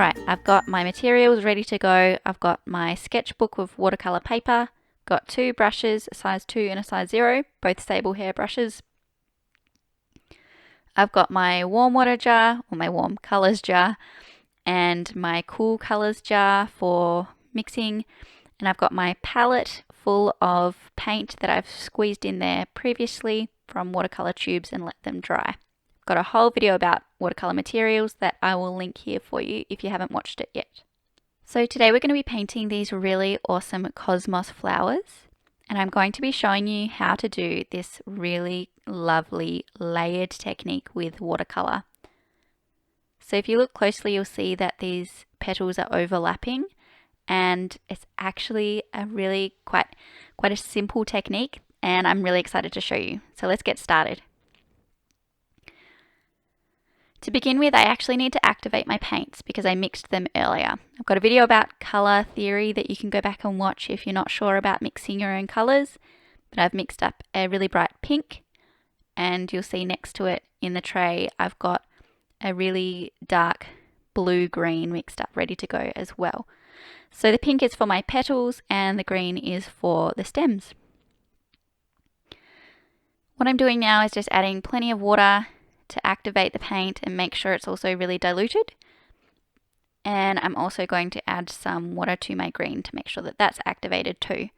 Alright, I've got my materials ready to go. I've got my sketchbook with watercolour paper, got 2 brushes, a size 2 and a size 0, both sable hair brushes. I've got my warm water jar, or my warm colours jar, and my cool colours jar for mixing, and I've got my palette full of paint that I've squeezed in there previously from watercolour tubes and let them dry. Got a whole video about watercolour materials that I will link here for you if you haven't watched it yet. So today we're going to be painting these really awesome cosmos flowers, and I'm going to be showing you how to do this really lovely layered technique with watercolour. So if you look closely, you'll see that these petals are overlapping, and it's actually a really quite a simple technique, and I'm really excited to show you. So let's get started. To begin with, I actually need to activate my paints because I mixed them earlier. I've got a video about colour theory that you can go back and watch if you're not sure about mixing your own colours, but I've mixed up a really bright pink, and you'll see next to it in the tray I've got a really dark blue-green mixed up, ready to go as well. So the pink is for my petals and the green is for the stems. What I'm doing now is just adding plenty of water to activate the paint and make sure it's also really diluted. And I'm also going to add some water to my green to make sure that that's activated too.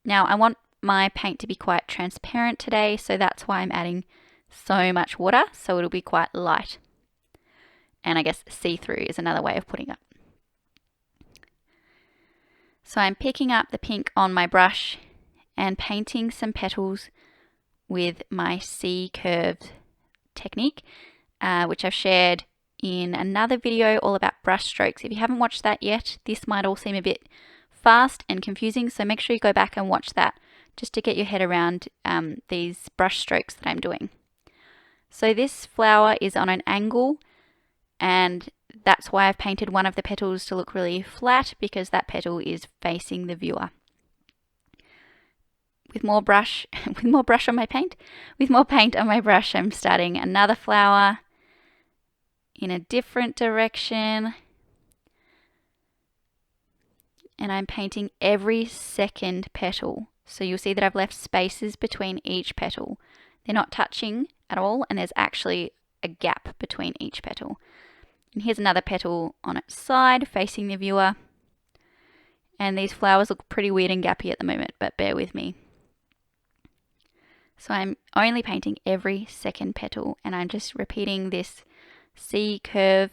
Now I want my paint to be quite transparent today, so that's why I'm adding so much water, so it'll be quite light. And I guess see-through is another way of putting it. So I'm picking up the pink on my brush and painting some petals with my C-curved technique, which I've shared in another video all about brush strokes. If you haven't watched that yet, this might all seem a bit fast and confusing, so make sure you go back and watch that just to get your head around these brush strokes that I'm doing. So this flower is on an angle, and that's why I've painted one of the petals to look really flat, because that petal is facing the viewer. With more paint on my brush, I'm starting another flower in a different direction, and I'm painting every second petal. So you'll see that I've left spaces between each petal. They're not touching at all, and there's actually a gap between each petal. And here's another petal on its side facing the viewer. And these flowers look pretty weird and gappy at the moment, but bear with me. So I'm only painting every second petal, and I'm just repeating this C-curve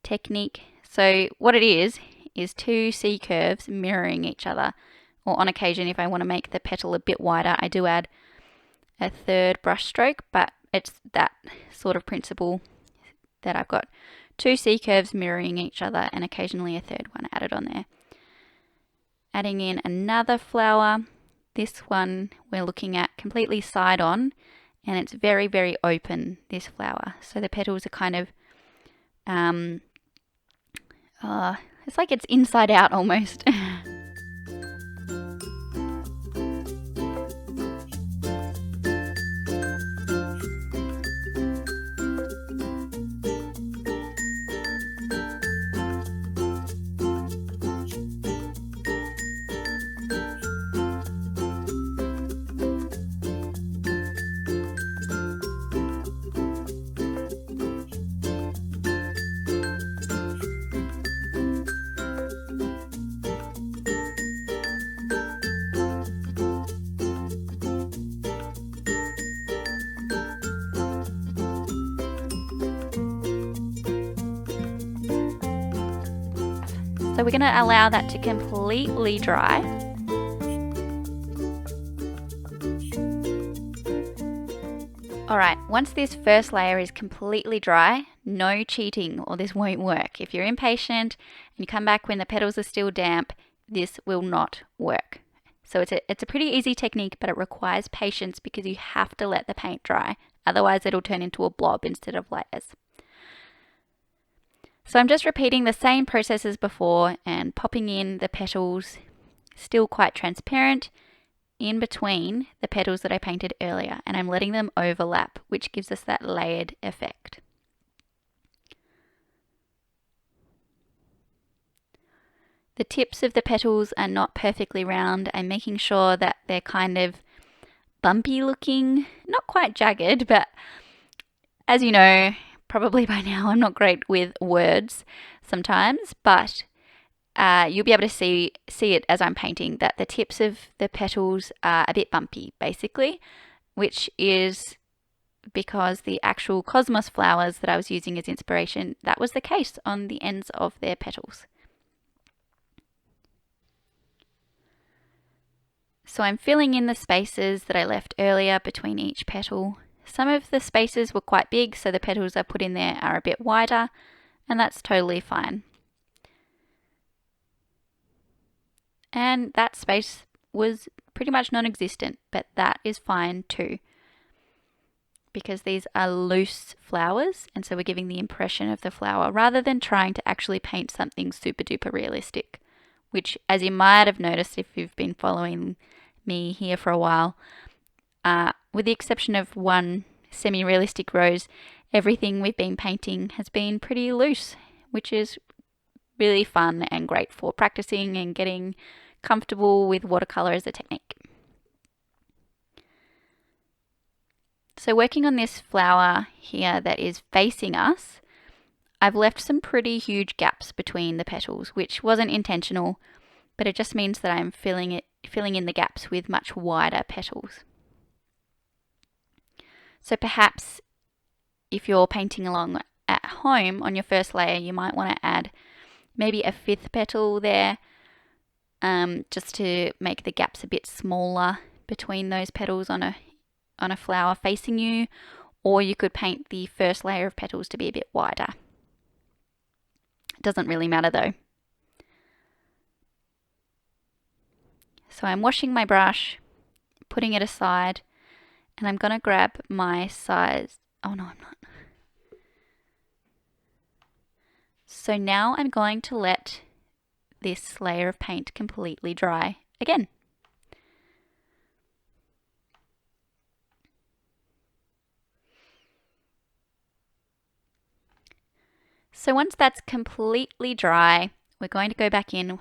technique. So what it is 2 C-curves mirroring each other, or on occasion, if I want to make the petal a bit wider, I do add a third brush stroke, but it's that sort of principle that I've got 2 C-curves mirroring each other and occasionally a third one added on there. Adding in another flower. This one we're looking at completely side on, and it's very, very open, this flower. So the petals are kind of, it's like it's inside out almost. So we're going to allow that to completely dry. Alright, once this first layer is completely dry, no cheating or this won't work. If you're impatient and you come back when the petals are still damp, this will not work. So it's a pretty easy technique, but it requires patience because you have to let the paint dry. Otherwise it'll turn into a blob instead of layers. So I'm just repeating the same process as before and popping in the petals, still quite transparent, in between the petals that I painted earlier, and I'm letting them overlap, which gives us that layered effect. The tips of the petals are not perfectly round. I'm making sure that they're kind of bumpy looking, not quite jagged, but as you know, probably by now, I'm not great with words sometimes, but you'll be able to see it as I'm painting that the tips of the petals are a bit bumpy, basically, which is because the actual cosmos flowers that I was using as inspiration, that was the case on the ends of their petals. So I'm filling in the spaces that I left earlier between each petal. Some of the spaces were quite big, so the petals I put in there are a bit wider, and that's totally fine. And that space was pretty much non-existent, but that is fine too, because these are loose flowers, and so we're giving the impression of the flower rather than trying to actually paint something super duper realistic, which, as you might have noticed if you've been following me here for a while, with the exception of one semi-realistic rose, everything we've been painting has been pretty loose, which is really fun and great for practicing and getting comfortable with watercolour as a technique. So working on this flower here that is facing us, I've left some pretty huge gaps between the petals, which wasn't intentional, but it just means that I'm filling in the gaps with much wider petals. So perhaps if you're painting along at home on your first layer, you might want to add maybe a 5th petal there, just to make the gaps a bit smaller between those petals on a flower facing you, or you could paint the first layer of petals to be a bit wider. It doesn't really matter though. So I'm washing my brush, putting it aside, and I'm going to grab my size. Oh no, I'm not. So now I'm going to let this layer of paint completely dry again. So once that's completely dry, we're going to go back in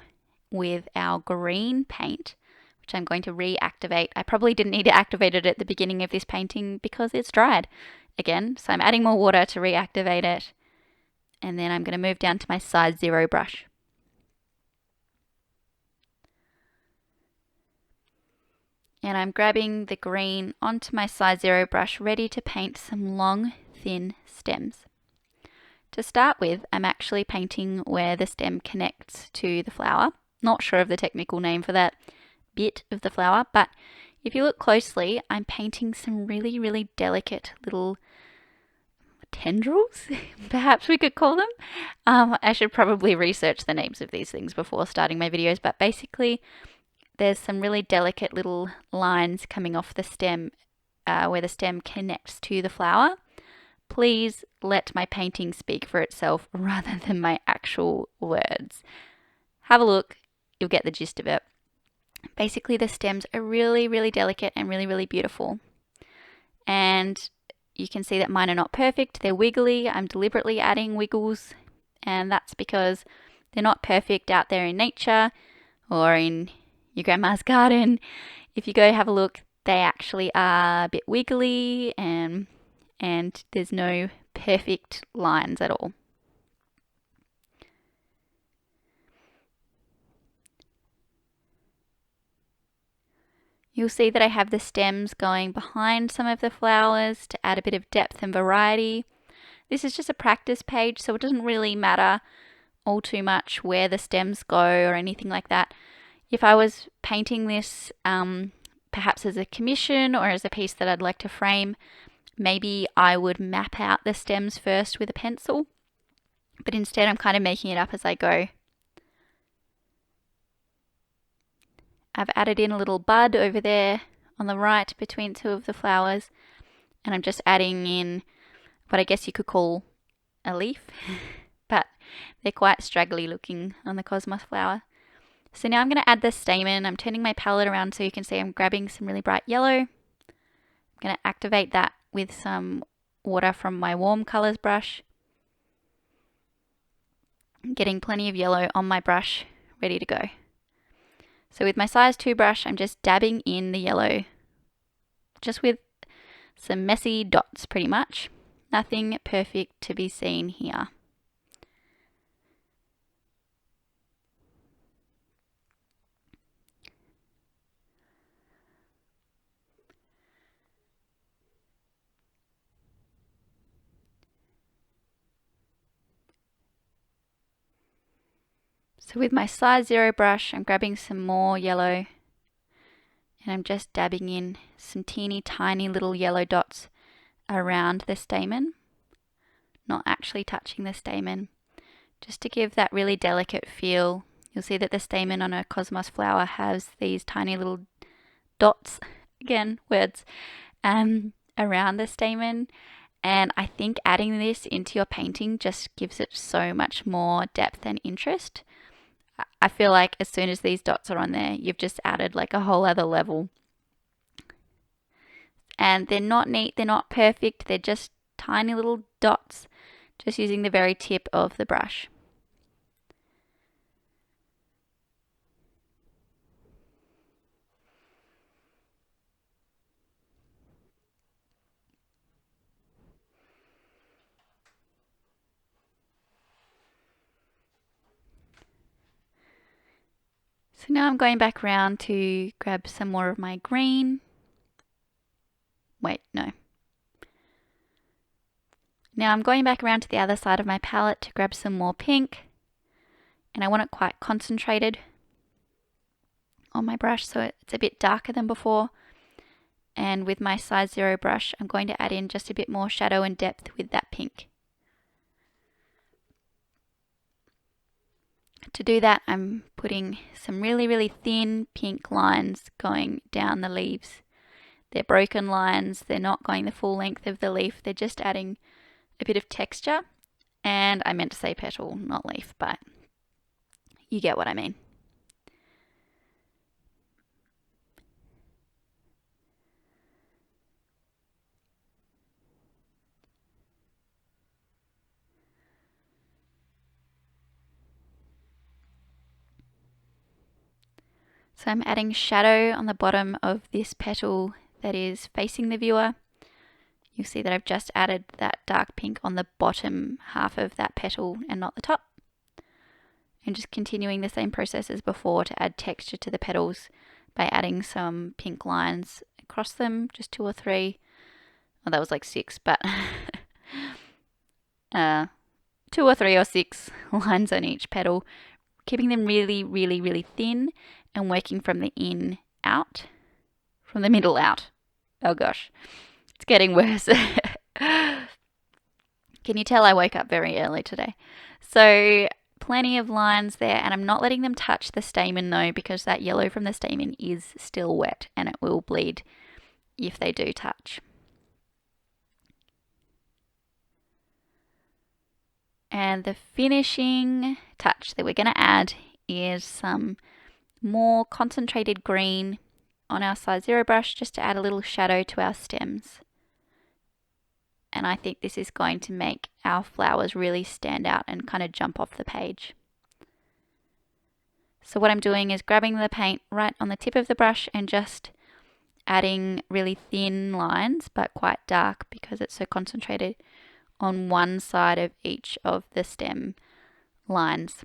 with our green paint, which I'm going to reactivate. I probably didn't need to activate it at the beginning of this painting because it's dried again. So I'm adding more water to reactivate it. And then I'm going to move down to my size 0 brush. And I'm grabbing the green onto my size 0 brush, ready to paint some long, thin stems. To start with, I'm actually painting where the stem connects to the flower. Not sure of the technical name for that bit of the flower, but if you look closely, I'm painting some really, really delicate little tendrils, perhaps we could call them. I should probably research the names of these things before starting my videos, but basically there's some really delicate little lines coming off the stem where the stem connects to the flower. Please let my painting speak for itself rather than my actual words. Have a look, you'll get the gist of it. Basically the stems are really, really delicate and really, really beautiful. And you can see that mine are not perfect, they're wiggly. I'm deliberately adding wiggles, and that's because they're not perfect out there in nature or in your grandma's garden. If you go have a look, they actually are a bit wiggly and there's no perfect lines at all. You'll see that I have the stems going behind some of the flowers to add a bit of depth and variety. This is just a practice page, so it doesn't really matter all too much where the stems go or anything like that. If I was painting this perhaps as a commission or as a piece that I'd like to frame, maybe I would map out the stems first with a pencil, but instead I'm kind of making it up as I go. I've added in a little bud over there on the right between 2 of the flowers, and I'm just adding in what I guess you could call a leaf, but they're quite straggly looking on the cosmos flower. So now I'm going to add the stamen. I'm turning my palette around so you can see I'm grabbing some really bright yellow. I'm going to activate that with some water from my warm colors brush. I'm getting plenty of yellow on my brush, ready to go. So with my size 2 brush, I'm just dabbing in the yellow, just with some messy dots pretty much. Nothing perfect to be seen here. So with my size 0 brush, I'm grabbing some more yellow and I'm just dabbing in some teeny tiny little yellow dots around the stamen, not actually touching the stamen, just to give that really delicate feel. You'll see that the stamen on a cosmos flower has these tiny little dots, again, words, around the stamen. And I think adding this into your painting just gives it so much more depth and interest. I feel like as soon as these dots are on there, you've just added like a whole other level. And they're not neat, they're not perfect, they're just tiny little dots, just using the very tip of the brush. So now I'm going back around to grab some more of my green. Wait, no. Now I'm going back around to the other side of my palette to grab some more pink. And I want it quite concentrated on my brush so it's a bit darker than before. And with my size 0 brush, I'm going to add in just a bit more shadow and depth with that pink. To do that, I'm putting some really, really thin pink lines going down the leaves. They're broken lines, they're not going the full length of the leaf, they're just adding a bit of texture. And I meant to say petal, not leaf, but you get what I mean. So I'm adding shadow on the bottom of this petal that is facing the viewer. You'll see that I've just added that dark pink on the bottom half of that petal and not the top. And just continuing the same process as before to add texture to the petals by adding some pink lines across them, just 2 or 3. Well, that was like 6, but 2 or 3 or 6 lines on each petal, keeping them really, really, really thin and working from the in out, from the middle out. Oh gosh, it's getting worse. Can you tell I woke up very early today? So plenty of lines there, and I'm not letting them touch the stamen though, because that yellow from the stamen is still wet and it will bleed if they do touch. And the finishing touch that we're going to add is some more concentrated green on our size 0 brush, just to add a little shadow to our stems. And I think this is going to make our flowers really stand out and kind of jump off the page. So what I'm doing is grabbing the paint right on the tip of the brush and just adding really thin lines, but quite dark because it's so concentrated, on one side of each of the stem lines.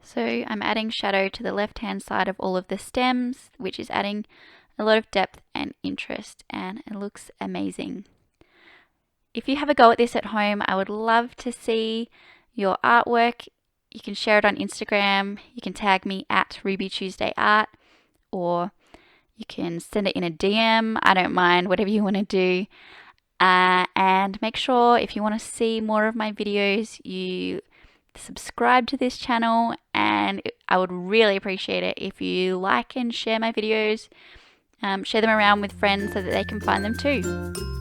So I'm adding shadow to the left-hand side of all of the stems, which is adding a lot of depth and interest, and it looks amazing. If you have a go at this at home, I would love to see your artwork. You can share it on Instagram. You can tag me at RubyTuesdayArt, or you can send it in a DM. I don't mind, whatever you want to do. And make sure, if you want to see more of my videos, you subscribe to this channel, and I would really appreciate it if you like and share my videos. Share them around with friends so that they can find them too.